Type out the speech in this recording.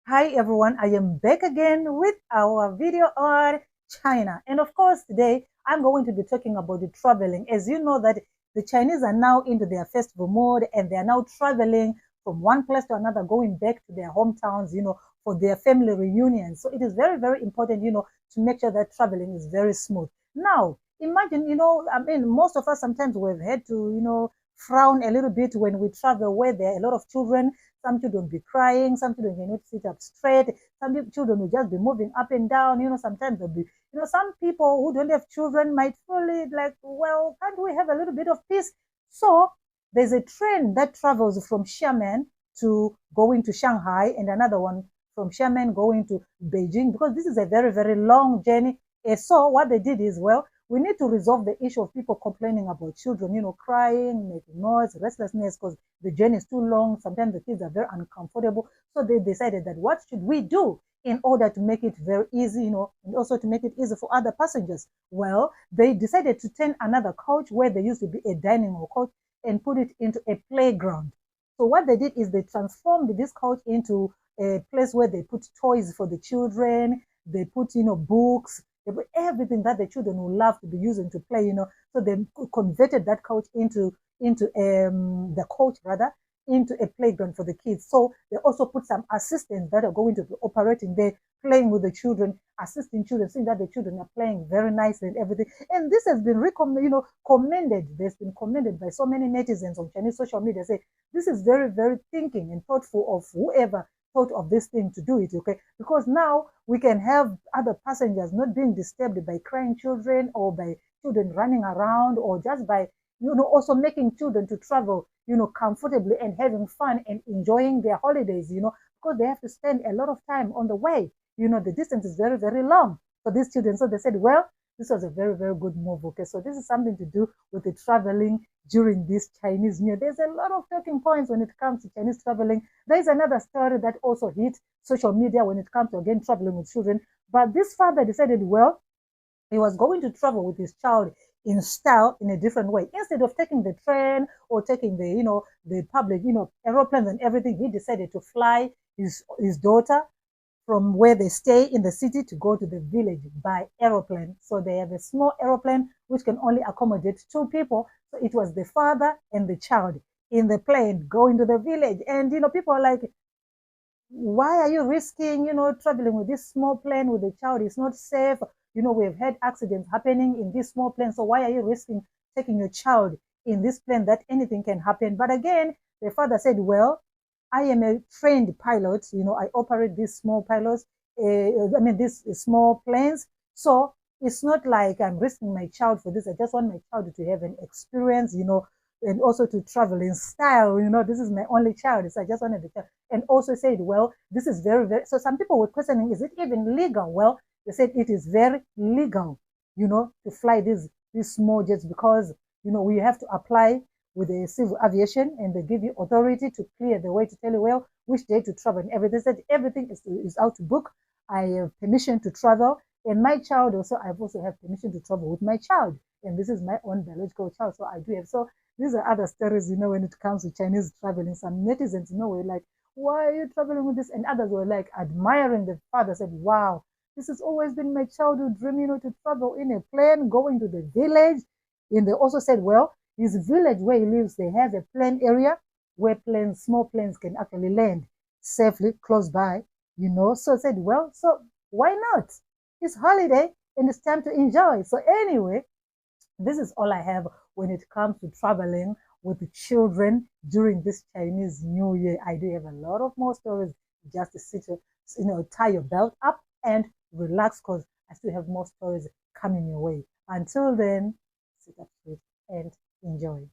Hi everyone, I am back again with our video on China. And of course, today I'm going to be talking about the traveling. As you know that the Chinese are now into their festival mode and they are now traveling from one place to another, going back to their hometowns, for their family reunions. So it is very, very important, to make sure that traveling is very smooth. Now, imagine, most of us sometimes we've had to, frown a little bit when we travel where there are a lot of children. Some children will be crying, some children cannot sit up straight, some children will just be moving up and down. Sometimes there'll be, some people who don't have children might feel it like, well, can't we have a little bit of peace? So there's a train that travels from Xiamen to going to Shanghai, and another one from Xiamen going to Beijing, because this is a very, very long journey. And so what they did is, well, we need to resolve the issue of people complaining about children, crying, making noise, restlessness, because the journey is too long. Sometimes the kids are very uncomfortable. So they decided that what should we do in order to make it very easy, and also to make it easy for other passengers? Well, they decided to turn another coach where there used to be a dining hall coach and put it into a playground. So what they did is they transformed this coach into a place where they put toys for the children, they put, books, everything that the children will love to be using to play, So they converted that coach into the coach rather into a playground for the kids. So they also put some assistants that are going to be operating there, playing with the children, assisting children, seeing that the children are playing very nicely and everything. And this has been commended. There's been commended by so many netizens on Chinese social media. Say this is very, very thinking and thoughtful of whoever thought of this thing to do it, okay? Because now we can have other passengers not being disturbed by crying children or by children running around, or just by, also making children to travel, comfortably and having fun and enjoying their holidays, because they have to spend a lot of time on the way. The distance is very, very long for these children. So they said, well, this was a very, very good move. Okay, so this is something to do with the traveling during this Chinese New Year. There's a lot of talking points when it comes to Chinese traveling. There is another story that also hit social media when it comes to, again, traveling with children. But this father decided, well, he was going to travel with his child in style, in a different way. Instead of taking the train or taking the public, aeroplanes and everything, he decided to fly his daughter from where they stay in the city to go to the village by aeroplane. So they have a small aeroplane which can only accommodate two people. So it was the father and the child in the plane going to the village. And, people are like, why are you risking, traveling with this small plane with the child? It's not safe. We've had accidents happening in this small plane. So why are you risking taking your child in this plane that anything can happen? But again, the father said, well, I am a trained pilot. I operate these small pilots. These small planes. So it's not like I'm risking my child for this. I just want my child to have an experience, and also to travel in style. This is my only child. So I just wanted to, and also said, well, this is very, very, so some people were questioning, is it even legal? Well, they said it is very legal, to fly these small jets, because, we have to apply with the civil aviation, and they give you authority to clear the way to tell you, well, which day to travel and everything. They said everything is out to book. I have permission to travel, and my child also, I've also have permission to travel with my child. And this is my own biological child, so I do have. So these are other stories, when it comes to Chinese traveling. Some netizens, were like, why are you traveling with this? And others were like admiring the father, said, wow, this has always been my childhood dream, to travel in a plane, going to the village. And they also said, well, his village where he lives, they have a plane area where small planes can actually land safely close by, So I said, well, so why not? It's holiday and it's time to enjoy. So anyway, this is all I have when it comes to traveling with the children during this Chinese New Year. I do have a lot of more stories. Just to sit, tie your belt up and relax, because I still have more stories coming your way. Until then, sit up straight and enjoy.